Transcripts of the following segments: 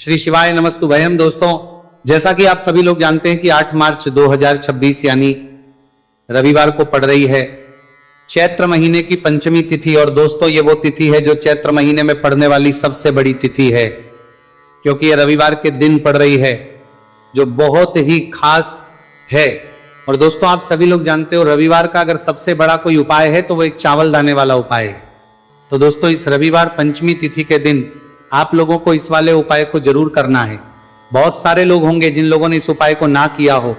श्री शिवाय नमस्तु भयम। दोस्तों, जैसा कि आप सभी लोग जानते हैं कि 8 मार्च 2026 यानी रविवार को पड़ रही है चैत्र महीने की पंचमी तिथि। और दोस्तों, ये वो तिथि है जो चैत्र महीने में पड़ने वाली सबसे बड़ी तिथि है, क्योंकि ये रविवार के दिन पड़ रही है, जो बहुत ही खास है। और दोस्तों, आप सभी लोग जानते हो रविवार का अगर सबसे बड़ा कोई उपाय है तो वो एक चावल दाने वाला उपाय है। तो दोस्तों, इस रविवार पंचमी तिथि के दिन आप लोगों को इस वाले उपाय को जरूर करना है। बहुत सारे लोग होंगे जिन लोगों ने इस उपाय को ना किया हो,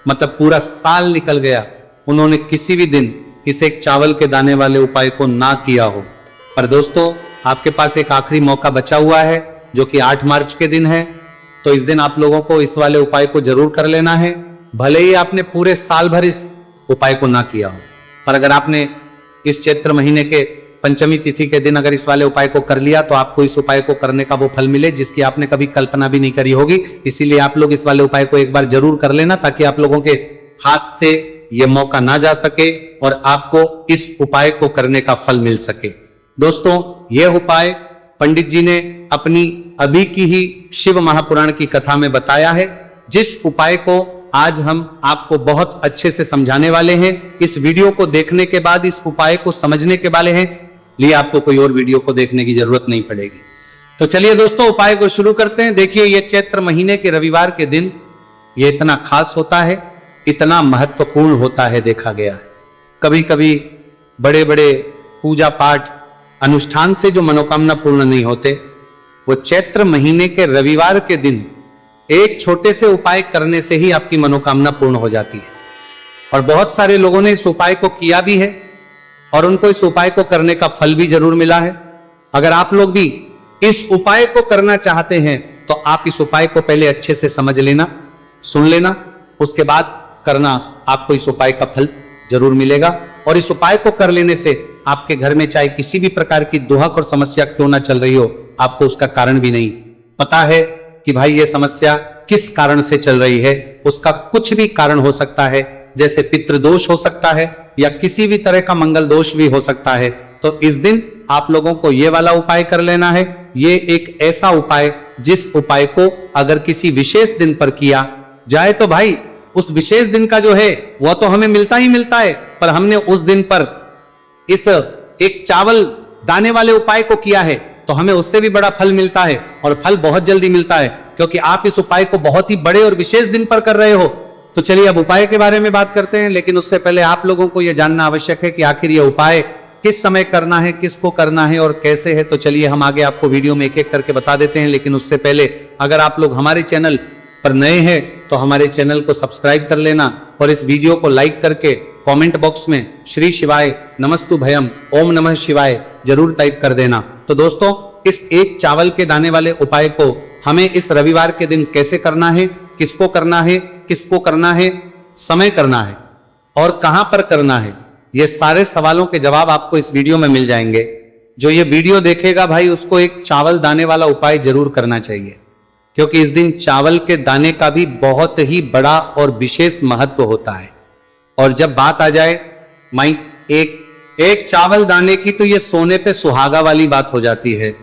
मतलब पूरा साल निकल गया, उन्होंने किसी भी दिन इस एक चावल के दाने वाले उपाय को ना किया हो। पर दोस्तों, आपके पास एक आखिरी मौका बचा हुआ है जो कि 8 मार्च के दिन है। तो इस दिन आप लोगों को इस वाले उपाय को जरूर कर लेना है, भले ही आपने पूरे साल भर इस उपाय को ना किया हो। पर अगर आपने इस चैत्र महीने के पंचमी तिथि के दिन अगर इस वाले उपाय को कर लिया तो आपको इस उपाय को करने का वो फल मिले जिसकी आपने कभी कल्पना भी नहीं करी होगी। इसीलिए आप लोग इस वाले उपाय को एक बार जरूर कर लेना, ताकि आप लोगों के हाथ से ये मौका ना जा सके और आपको इस उपाय को करने का फल मिल सके। दोस्तों, यह उपाय पंडित जी ने अपनी अभी की ही शिव महापुराण की कथा में बताया है, जिस उपाय को आज हम आपको बहुत अच्छे से समझाने वाले हैं। इस वीडियो को देखने के बाद, इस उपाय को समझने के वाले हैं, लिए आपको कोई और वीडियो को देखने की जरूरत नहीं पड़ेगी। तो चलिए दोस्तों, उपाय को शुरू करते हैं। देखिए, ये चैत्र महीने के रविवार के दिन ये इतना खास होता है, इतना महत्वपूर्ण होता है, देखा गया है। कभी कभी बड़े बड़े पूजा पाठ अनुष्ठान से जो मनोकामना पूर्ण नहीं होते, वो चैत्र महीने के रविवार के दिन एक छोटे से उपाय करने से ही आपकी मनोकामना पूर्ण हो जाती है। और बहुत सारे लोगों ने इस उपाय को किया भी है और उनको इस उपाय को करने का फल भी जरूर मिला है। अगर आप लोग भी इस उपाय को करना चाहते हैं तो आप इस उपाय को पहले अच्छे से समझ लेना, सुन लेना, उसके बाद करना, आपको इस उपाय का फल जरूर मिलेगा। और इस उपाय को कर लेने से आपके घर में चाहे किसी भी प्रकार की दुहक और समस्या क्यों ना चल रही हो, आपको उसका कारण भी नहीं पता है कि भाई ये समस्या किस कारण से चल रही है। उसका कुछ भी कारण हो सकता है, जैसे पितृदोष हो सकता है या किसी भी तरह का मंगल दोष भी हो सकता है। तो इस दिन आप लोगों को ये वाला उपाय कर लेना है। ये एक ऐसा उपाय जिस उपाय को अगर किसी विशेष दिन पर किया जाए तो भाई उस विशेष दिन का जो है वह तो हमें मिलता ही मिलता है, पर हमने उस दिन पर इस एक चावल दाने वाले उपाय को किया है तो हमें उससे भी बड़ा फल मिलता है, और फल बहुत जल्दी मिलता है, क्योंकि आप इस उपाय को बहुत ही बड़े और विशेष दिन पर कर रहे हो। तो चलिए अब उपाय के बारे में बात करते हैं, लेकिन उससे पहले आप लोगों को यह जानना आवश्यक है कि आखिर यह उपाय किस समय करना है, किसको करना है और कैसे है। तो चलिए हम आगे आपको वीडियो में एक एक करके बता देते हैं। लेकिन उससे पहले अगर आप लोग हमारे चैनल पर नए हैं तो हमारे चैनल को सब्सक्राइब कर लेना और इस वीडियो को लाइक करके कमेंट बॉक्स में श्री शिवाय नमस्तु भयम ओम नमः शिवाय जरूर टाइप कर देना। तो दोस्तों, इस एक चावल के दाने वाले उपाय को हमें इस रविवार के दिन कैसे करना है, किसको करना है, किसको करना है, समय करना है और कहां पर करना है, ये सारे सवालों के जवाब आपको इस वीडियो में मिल जाएंगे। जो ये वीडियो देखेगा भाई, उसको एक चावल दाने वाला उपाय जरूर करना चाहिए, क्योंकि इस दिन चावल के दाने का भी बहुत ही बड़ा और विशेष महत्व होता है। और जब बात आ जाए माई एक चावल दाने की, तो ये सोने पे सुहागा वाली बात हो जाती है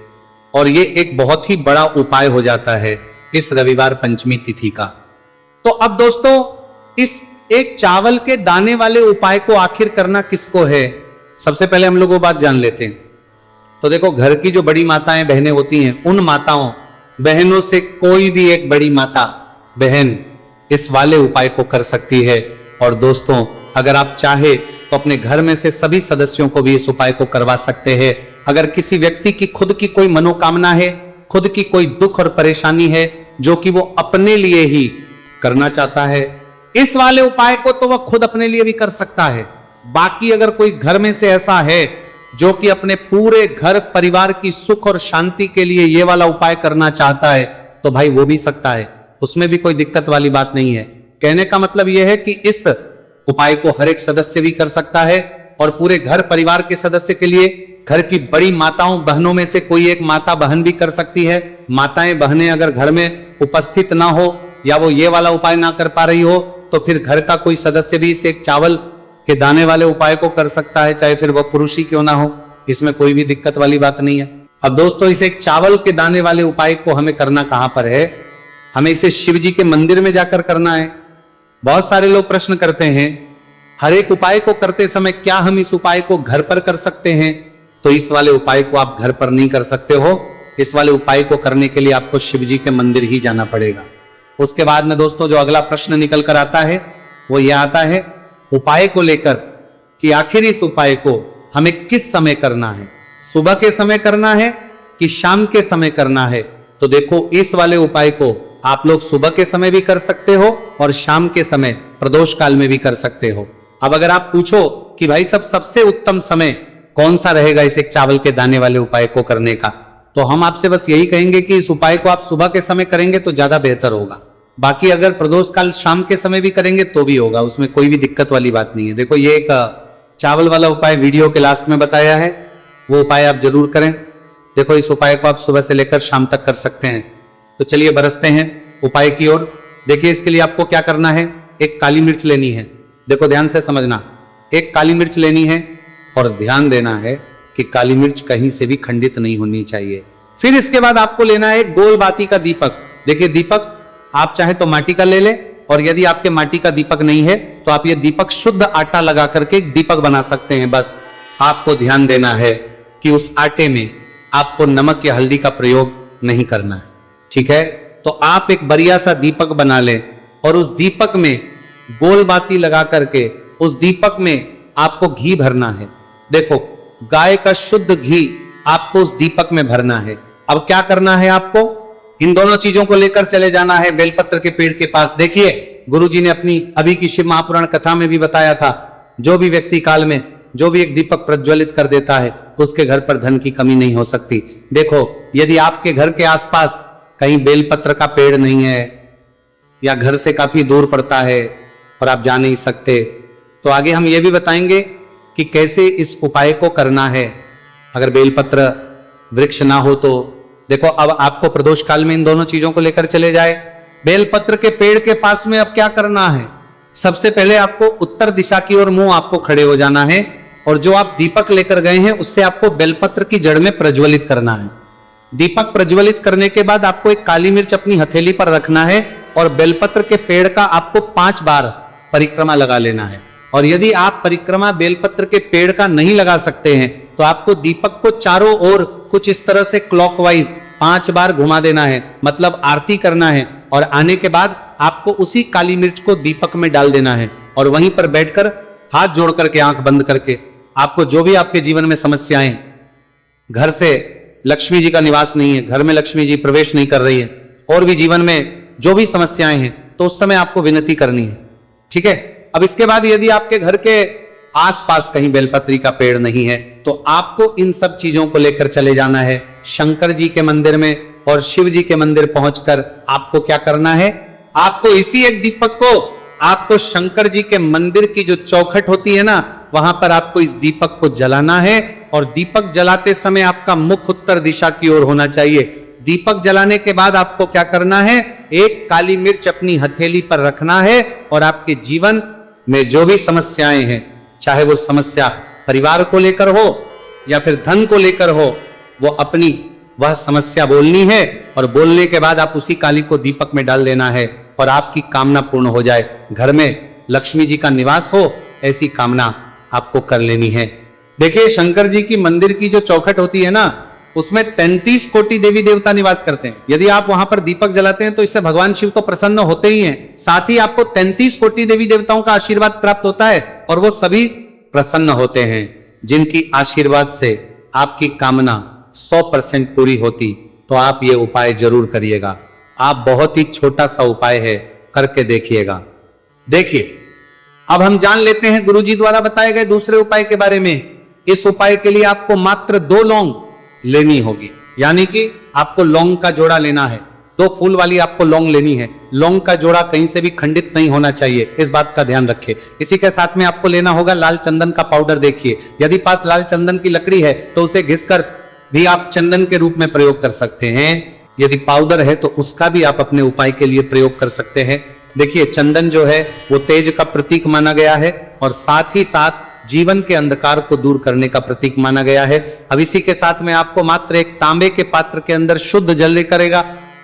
और ये एक बहुत ही बड़ा उपाय हो जाता है इस रविवार पंचमी तिथि का। तो अब दोस्तों, इस एक चावल के दाने वाले उपाय को आखिर करना किसको है, सबसे पहले हम लोग वो बात जान लेते हैं। तो देखो, घर की जो बड़ी माताएं बहनें होती हैं, उन माताओं बहनों से कोई भी एक बड़ी माता बहन इस वाले उपाय को कर सकती है। और दोस्तों, अगर आप चाहे तो अपने घर में से सभी सदस्यों को भी इस उपाय को करवा सकते हैं। अगर किसी व्यक्ति की खुद की कोई मनोकामना है, खुद की कोई दुख और परेशानी है जो कि वो अपने लिए ही करना चाहता है, इस वाले उपाय को तो वह खुद अपने लिए भी कर सकता है। बाकी अगर कोई घर में से ऐसा है जो कि अपने पूरे घर परिवार की सुख और शांति के लिए ये वाला उपाय करना चाहता है, तो भाई वो भी सकता है, उसमें भी कोई दिक्कत वाली बात नहीं है। कहने का मतलब यह है कि इस उपाय को हर एक सदस्य भी कर सकता है और पूरे घर परिवार के सदस्य के लिए घर की बड़ी माताओं बहनों में से कोई एक माता बहन भी कर सकती है। माताएं बहनें अगर घर में उपस्थित ना हो या वो ये वाला उपाय ना कर पा रही हो, तो फिर घर का कोई सदस्य भी इस एक चावल के दाने वाले उपाय को कर सकता है, चाहे फिर वह पुरुष ही क्यों ना हो। इसमें कोई भी दिक्कत वाली बात नहीं है। अब दोस्तों इसे एक चावल के दाने वाले उपाय को हमें करना कहां पर है? हमें इसे शिव जी के मंदिर में जाकर करना है। बहुत सारे लोग प्रश्न करते हैं हर एक उपाय को करते समय क्या हम इस उपाय को घर पर कर सकते हैं? तो इस वाले उपाय को आप घर पर नहीं कर सकते हो। इस वाले उपाय को करने के लिए आपको शिव जी के मंदिर ही जाना पड़ेगा। उसके बाद में दोस्तों जो अगला प्रश्न निकल कर आता है वो यह आता है उपाय को लेकर कि आखिर इस उपाय को हमें किस समय करना है, सुबह के समय करना है कि शाम के समय करना है? तो देखो इस वाले उपाय को आप लोग सुबह के समय भी कर सकते हो और शाम के समय प्रदोष काल में भी कर सकते हो। अब अगर आप पूछो कि भाई सबसे उत्तम समय कौन सा रहेगा इस एक चावल के दाने वाले उपाय को करने का, तो हम आपसे बस यही कहेंगे कि इस उपाय को आप सुबह के समय करेंगे तो ज्यादा बेहतर होगा। बाकी अगर प्रदोष काल शाम के समय भी करेंगे तो भी होगा, उसमें कोई भी दिक्कत वाली बात नहीं है। देखो ये एक चावल वाला उपाय वीडियो के लास्ट में बताया है, वो उपाय आप जरूर करें। देखो इस उपाय को आप सुबह से लेकर शाम तक कर सकते हैं। तो चलिए बरसते हैं उपाय की ओर। देखिए इसके लिए आपको क्या करना है, एक काली मिर्च लेनी है। देखो ध्यान से समझना, एक काली मिर्च लेनी है और ध्यान देना है कि काली मिर्च कहीं से भी खंडित नहीं होनी चाहिए। फिर इसके बाद आपको लेना है एक गोल बाती का दीपक। देखिए दीपक आप चाहे तो माटी का ले ले, और यदि आपके माटी का दीपक नहीं है तो आप ये दीपक शुद्ध आटा लगा करके एक दीपक बना सकते हैं। बस आपको ध्यान देना है कि उस आटे में आपको नमक या हल्दी का प्रयोग नहीं करना है, ठीक है? तो आप एक बढ़िया सा दीपक बना ले और उस दीपक में गोल बाती लगा करके उस दीपक में आपको घी भरना है। देखो गाय का शुद्ध घी आपको उस दीपक में भरना है। अब क्या करना है, आपको इन दोनों चीजों को लेकर चले जाना है बेलपत्र के पेड़ के पास। देखिए गुरुजी ने अपनी अभी की शिव महापुराण कथा में भी बताया था, जो भी व्यक्ति काल में जो भी एक दीपक प्रज्वलित कर देता है उसके घर पर धन की कमी नहीं हो सकती। देखो यदि आपके घर के आसपास कहीं बेलपत्र का पेड़ नहीं है या घर से काफी दूर पड़ता है और आप जा नहीं सकते, तो आगे हम ये भी बताएंगे कि कैसे इस उपाय को करना है अगर बेलपत्र वृक्ष ना हो तो। देखो अब आपको प्रदोष काल में इन दोनों चीजों को लेकर चले जाए। बेलपत्र के पेड़ के पास में अब क्या करना है, सबसे पहले आपको उत्तर दिशा की ओर मुंह आपको खड़े हो जाना है और जो आप दीपक लेकर गए हैं उससे आपको बेलपत्र की जड़ में प्रज्वलित करना है। दीपक प्रज्वलित करने के बाद आपको एक काली मिर्च अपनी हथेली पर रखना है और बेलपत्र के पेड़ का आपको 5 बार परिक्रमा लगा लेना है। और यदि आप परिक्रमा बेलपत्र के पेड़ का नहीं लगा सकते हैं तो आपको दीपक को चारों ओर कुछ इस तरह से क्लॉकवाइज 5 बार घुमा देना है, मतलब आरती करना है। और आने के बाद आपको उसी काली मिर्च को दीपक में डाल देना है और वहीं पर बैठकर हाथ जोड़ करके आंख बंद करके आपको जो भी आपके जीवन में समस्याएं, घर से लक्ष्मी जी का निवास नहीं है, घर में लक्ष्मी जी प्रवेश नहीं कर रही है, और भी जीवन में जो भी समस्याएं हैं, तो उस समय आपको विनती करनी है, ठीक है? अब इसके बाद यदि आपके घर के आसपास कहीं बेलपत्री का पेड़ नहीं है तो आपको इन सब चीजों को लेकर चले जाना है शंकर जी के मंदिर में, और शिव जी के मंदिर पहुंचकर आपको क्या करना है, आपको इसी एक दीपक को आपको शंकर जी के मंदिर की जो चौखट होती है ना, वहां पर आपको इस दीपक को जलाना है। और दीपक जलाते समय आपका मुख उत्तर दिशा की ओर होना चाहिए। दीपक जलाने के बाद आपको क्या करना है, एक काली मिर्च अपनी हथेली पर रखना है और आपके जीवन में जो भी समस्याएं हैं, चाहे वो समस्या परिवार को लेकर हो या फिर धन को लेकर हो, वो अपनी वह समस्या बोलनी है और बोलने के बाद आप उसी काली को दीपक में डाल देना है और आपकी कामना पूर्ण हो जाए। घर में लक्ष्मी जी का निवास हो, ऐसी कामना आपको कर लेनी है। देखिए शंकर जी की मंदिर की जो चौखट होती है ना, उसमें 33 कोटि देवी देवता निवास करते हैं। यदि आप वहां पर दीपक जलाते हैं तो इससे भगवान शिव तो प्रसन्न होते ही हैं, साथ ही आपको 33 कोटि देवी देवताओं का आशीर्वाद प्राप्त होता है और वो सभी प्रसन्न होते हैं, जिनकी आशीर्वाद से आपकी कामना 100% पूरी होती। तो आप ये उपाय जरूर करिएगा। आप बहुत ही छोटा सा उपाय है, करके देखिएगा। देखिए अब हम जान लेते हैं गुरुजी द्वारा बताए गए दूसरे उपाय के बारे में। इस उपाय के लिए आपको मात्र 2 लौंग लेनी होगी, यानी कि आपको लौंग का जोड़ा लेना है। 2 फूल वाली आपको लौंग लेनी है। लौंग का जोड़ा कहीं से भी खंडित नहीं होना चाहिए, इस बात का ध्यान रखिए। इसी के साथ में आपको लेना होगा लाल चंदन का पाउडर। देखिए यदि पास लाल चंदन की लकड़ी है तो उसे घिसकर भी आप चंदन के रूप में प्रयोग कर सकते हैं। यदि पाउडर है तो उसका भी आप अपने उपाय के लिए प्रयोग कर सकते हैं। देखिए चंदन जो है वो तेज का प्रतीक माना गया है और साथ ही साथ जीवन के अंधकार को दूर करने का प्रतीक माना गया है। अब इसी के साथ में आपको मात्र एक तांबे के पात्र के अंदर शुद्ध जल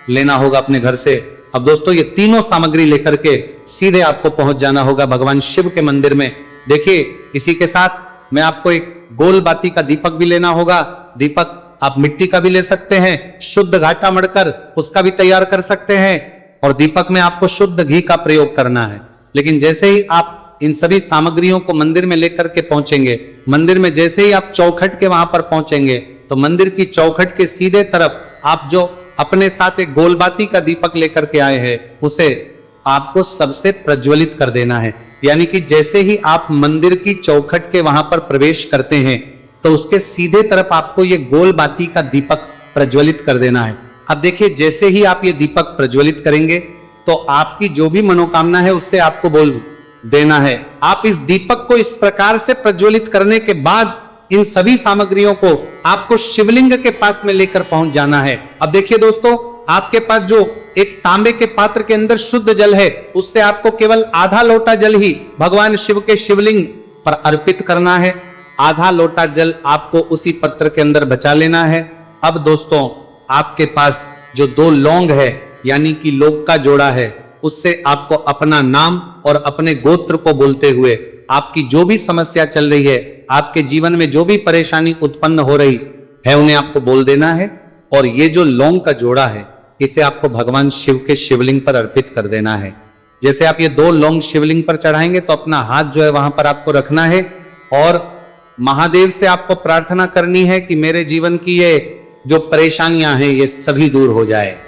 लेना होगा अपने घर से। अब दोस्तों ये तीनों सामग्री लेकर के सीधे आपको पहुंच जाना होगा भगवान शिव के मंदिर में। देखिए इसी के साथ में आपको एक गोल बाती का दीपक भी लेना होगा। दीपक आप मिट्टी का भी ले सकते हैं, शुद्ध घाटा मड़कर उसका भी तैयार कर सकते हैं, और दीपक में आपको शुद्ध घी का प्रयोग करना है। लेकिन जैसे ही आप इन सभी सामग्रियों को मंदिर में लेकर के पहुंचेंगे, मंदिर में जैसे ही आप चौखट के वहां पर पहुंचेंगे तो मंदिर की चौखट के सीधे तरफ आप जो अपने साथ एक गोलबाती का दीपक लेकर के आए हैं उसे आपको सबसे प्रज्वलित कर देना है। यानी कि जैसे ही आप मंदिर की चौखट के वहां पर प्रवेश करते हैं तो उसके सीधे तरफ आपको ये गोल बाती का दीपक प्रज्वलित कर देना है। अब देखिए जैसे ही आप ये दीपक प्रज्वलित करेंगे तो आपकी जो भी मनोकामना है उससे आपको बोल देना है। आप इस दीपक को इस प्रकार से प्रज्वलित करने के बाद इन सभी सामग्रियों को आपको शिवलिंग के पास में लेकर पहुंच जाना है। अब देखिए दोस्तों, आपके पास जो एक तांबे के पात्र के अंदर शुद्ध जल है उससे आपको केवल आधा लोटा जल ही भगवान शिव के शिवलिंग पर अर्पित करना है। आधा लोटा जल आपको उसी पत्र के अंदर बचा लेना है। अब दोस्तों, आपके पास जो 2 लौंग है यानी कि लोक का जोड़ा है, उससे आपको अपना नाम और अपने गोत्र को बोलते हुए आपकी जो भी समस्या चल रही है, आपके जीवन में जो भी परेशानी उत्पन्न हो रही है, उन्हें आपको बोल देना है। और ये जो लौंग का जोड़ा है इसे आपको भगवान शिव के शिवलिंग पर अर्पित कर देना है। जैसे आप ये 2 लौंग शिवलिंग पर चढ़ाएंगे तो अपना हाथ जो है वहां पर आपको रखना है और महादेव से आपको प्रार्थना करनी है कि मेरे जीवन की ये जो परेशानियां हैं ये सभी दूर हो जाए।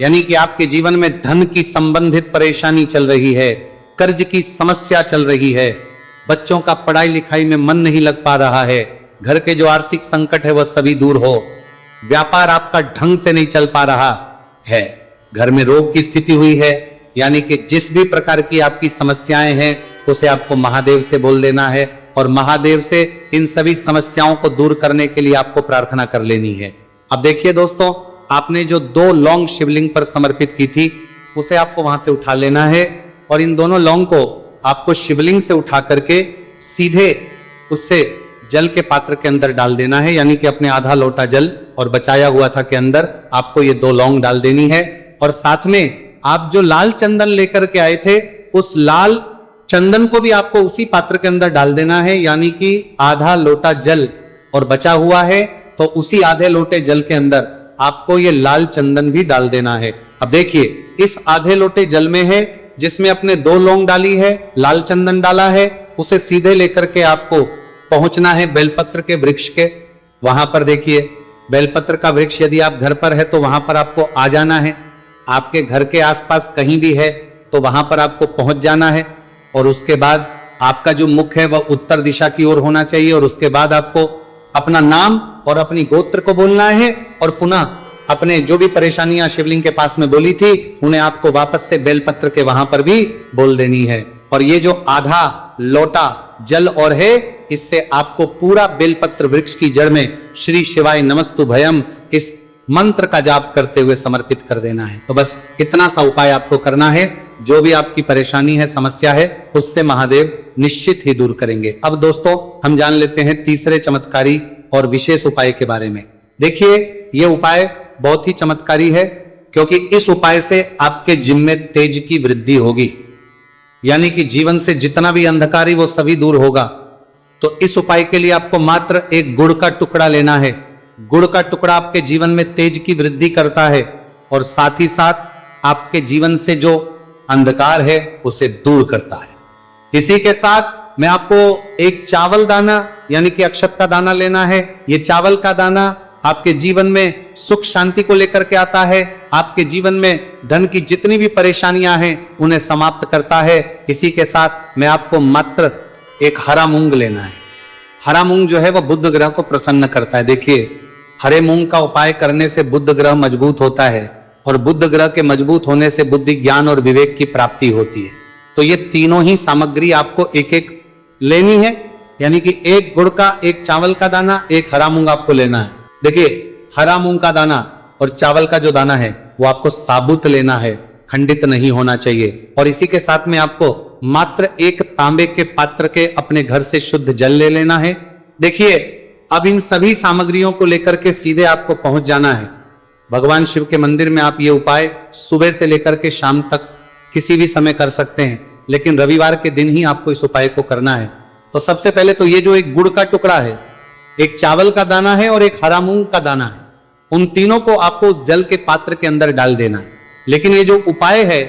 यानी कि आपके जीवन में धन की संबंधित परेशानी चल रही है, कर्ज की समस्या चल रही है, बच्चों का पढ़ाई लिखाई में मन नहीं लग पा रहा है, घर के जो आर्थिक संकट है वह सभी दूर हो, व्यापार आपका ढंग से नहीं चल पा रहा है, घर में रोग की स्थिति हुई है, यानी कि जिस भी प्रकार की आपकी समस्याएं हैं उसे आपको महादेव से बोल देना है और महादेव से इन सभी समस्याओं को दूर करने के लिए आपको प्रार्थना कर लेनी है। अब देखिए दोस्तों, आपने जो 2 लौंग शिवलिंग पर समर्पित की थी उसे आपको वहां से उठा लेना है और इन दोनों लौंग को आपको शिवलिंग से उठा करके सीधे उससे जल के पात्र के अंदर डाल देना है। यानी कि अपने आधा लोटा जल और बचाया हुआ था के अंदर आपको ये 2 लौंग डाल देनी है। और साथ में आप जो लाल चंदन लेकर के आए थे उस लाल चंदन को भी आपको उसी पात्र के अंदर डाल देना है। यानी कि आधा लोटा जल और बचा हुआ है तो उसी आधे लोटे जल के अंदर आपको ये लाल चंदन भी डाल देना है। अब देखिए इस आधे लोटे जल में है जिसमें अपने 2 लौंग डाली है, लाल चंदन डाला है, उसे सीधे लेकर के आपको पहुंचना है बेलपत्र के वृक्ष के। वहां पर देखिए बेलपत्र का वृक्ष यदि आप घर पर है तो वहां पर आपको आ जाना है। आपके घर के आसपास कहीं भी है तो वहां पर आपको पहुंच जाना है और उसके बाद आपका जो मुख है वह उत्तर दिशा की ओर होना चाहिए और उसके बाद आपको अपना नाम और अपनी गोत्र को बोलना है और पुनः अपने जो भी परेशानियां शिवलिंग के पास में बोली थी उन्हें आपको वापस से बेलपत्र के वहां पर भी बोल देनी है। और ये जो आधा लोटा जल और है इससे आपको पूरा बेलपत्र वृक्ष की जड़ में श्री शिवाय नमस्तु भयम इस मंत्र का जाप करते हुए समर्पित कर देना है। तो बस इतना सा उपाय आपको करना है। जो भी आपकी परेशानी है, समस्या है, उससे महादेव निश्चित ही दूर करेंगे। अब दोस्तों हम जान लेते हैं तीसरे चमत्कारी और विशेष उपाय के बारे में। देखिए यह उपाय बहुत ही चमत्कारी है क्योंकि इस उपाय से आपके जिम में तेज की वृद्धि होगी। यानी कि जीवन से जितना भी अंधकार है वो सभी दूर होगा। तो इस उपाय के लिए आपको मात्र एक गुड़ का टुकड़ा लेना है। गुड़ का टुकड़ा आपके जीवन में तेज की वृद्धि करता है और साथ ही साथ आपके जीवन से जो अंधकार है उसे दूर करता है। इसी के साथ मैं आपको एक चावल दाना यानी कि अक्षत का दाना लेना है। ये चावल का दाना आपके जीवन में सुख शांति को लेकर के आता है। आपके जीवन में धन की जितनी भी परेशानियां हैं उन्हें समाप्त करता है। इसी के साथ मैं आपको मात्र एक हरा मूंग लेना है। हरा मूंग जो है वह बुध ग्रह को प्रसन्न करता है। देखिए हरे मूंग का उपाय करने से बुध ग्रह मजबूत होता है और बुध ग्रह के मजबूत होने से बुद्धि, ज्ञान और विवेक की प्राप्ति होती है। तो ये तीनों ही सामग्री आपको एक एक लेनी है। यानी कि एक गुड़ का, एक चावल का दाना, एक हरा मूंग आपको लेना है। देखिए हरा मूंग का दाना और चावल का जो दाना है वो आपको साबुत लेना है, खंडित नहीं होना चाहिए। और इसी के साथ में आपको मात्र एक तांबे के पात्र के अपने घर से शुद्ध जल ले लेना है। देखिए, अब इन सभी सामग्रियों को लेकर के सीधे आपको पहुंच जाना है भगवान शिव के मंदिर में। आप ये उपाय सुबह से लेकर के शाम तक किसी भी समय कर सकते हैं, लेकिन रविवार के दिन ही आपको इस उपाय को करना है। तो सबसे पहले तो ये जो एक गुड़ का टुकड़ा है, एक चावल का दाना है और एक हरा मूंग का दाना है, उन तीनों को आपको उस जल के पात्र के अंदर डाल देना है। लेकिन ये जो उपाय है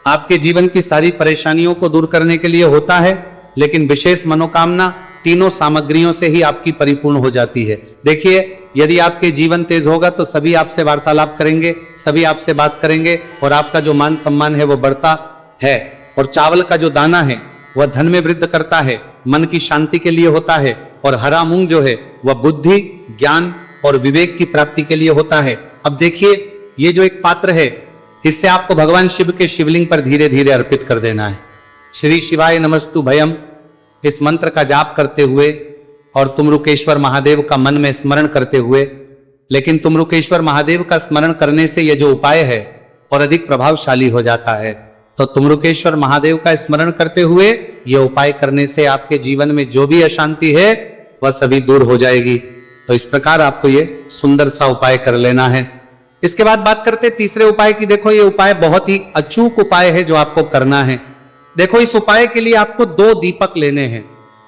आपके जीवन की सारी परेशानियों को दूर करने के लिए होता है, लेकिन विशेष मनोकामना तीनों सामग्रियों से ही आपकी परिपूर्ण हो जाती है। देखिए, यदि आपके जीवन तेज होगा तो सभी आपसे वार्तालाप करेंगे, सभी आपसे बात करेंगे और आपका जो मान सम्मान है वो बढ़ता है। और चावल का जो दाना है वह धन में वृद्धि करता है, मन की शांति के लिए होता है। और हरा मूंग जो है वह बुद्धि, ज्ञान और विवेक की प्राप्ति के लिए होता है। अब देखिए, ये जो एक पात्र है, इससे आपको भगवान शिव के शिवलिंग पर धीरे धीरे अर्पित कर देना है। श्री शिवाय नमस्तु भयम इस मंत्र का जाप करते हुए और तुमरुकेश्वर महादेव का मन में स्मरण करते हुए। लेकिन तुमरुकेश्वर महादेव का स्मरण करने से यह जो उपाय है और अधिक प्रभावशाली हो जाता है। तो तुमरुकेश्वर महादेव का स्मरण करते हुए यह उपाय करने से आपके जीवन में जो भी अशांति है वह सभी दूर हो जाएगी। तो इस प्रकार आपको ये सुंदर सा उपाय कर लेना है। इसके बाद बात करते तीसरे उपाय की। देखो, ये उपाय बहुत ही अचूक उपाय है जो आपको करना है। देखो, इस उपाय के लिए आपको 2 दीपक लेने हैं।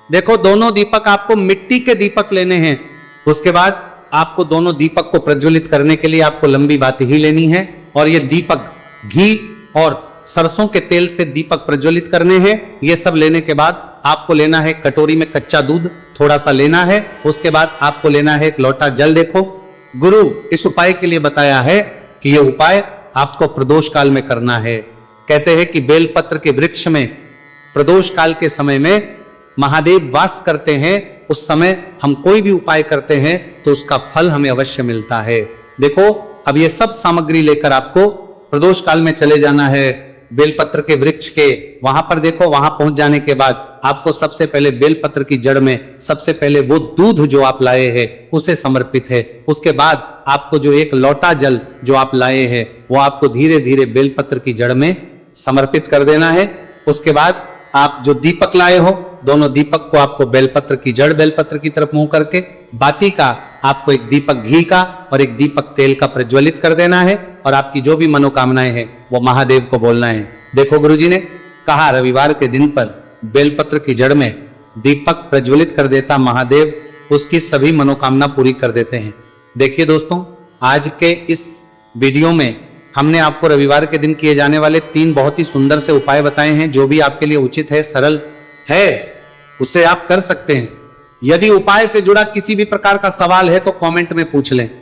देखो, दोनों दीपक आपको मिट्टी के दीपक लेने हैं। उसके बाद आपको दोनों दीपक को प्रज्वलित करने के लिए आपको लंबी बात ही लेनी है। और ये दीपक घी और सरसों के तेल से दीपक प्रज्वलित करने हैं। ये सब लेने के बाद आपको लेना है कटोरी में कच्चा दूध थोड़ा सा लेना है। उसके बाद आपको लेना है एक लोटा जल। देखो, गुरु इस उपाय के लिए बताया है कि यह उपाय आपको प्रदोष काल में करना है। कहते हैं कि बेलपत्र के वृक्ष में प्रदोष काल के समय में महादेव वास करते हैं। उस समय हम कोई भी उपाय करते हैं तो उसका फल हमें अवश्य मिलता है। देखो, अब ये सब सामग्री लेकर आपको प्रदोष काल में चले जाना है बेलपत्र के वृक्ष के वहां पर। देखो, वहां पहुंच जाने के बाद आपको सबसे पहले बेलपत्र की जड़ में सबसे पहले वो दूध जो आप लाए हैं उसे समर्पित है। उसके बाद आपको जो एक लोटा जल जो आप लाए हैं वो आपको धीरे धीरे बेलपत्र की जड़ में समर्पित कर देना है। उसके बाद आप जो दीपक लाए हो, दोनों दीपक को आपको बेलपत्र की जड़ बेलपत्र की तरफ मुंह करके बाती का आपको एक दीपक घी का और एक दीपक तेल का प्रज्वलित कर देना है। और आपकी जो भी मनोकामनाएं हैं वो महादेव को बोलना है। देखो, गुरुजी ने कहा रविवार के दिन पर बेलपत्र की जड़ में दीपक प्रज्वलित कर देता महादेव उसकी सभी मनोकामना पूरी कर देते हैं। देखिए दोस्तों, आज के इस वीडियो में हमने आपको रविवार के दिन किए जाने वाले 3 बहुत ही सुंदर से उपाय बताए हैं। जो भी आपके लिए उचित है, सरल है, उसे आप कर सकते हैं। यदि उपाय से जुड़ा किसी भी प्रकार का सवाल है तो कमेंट में पूछ लें।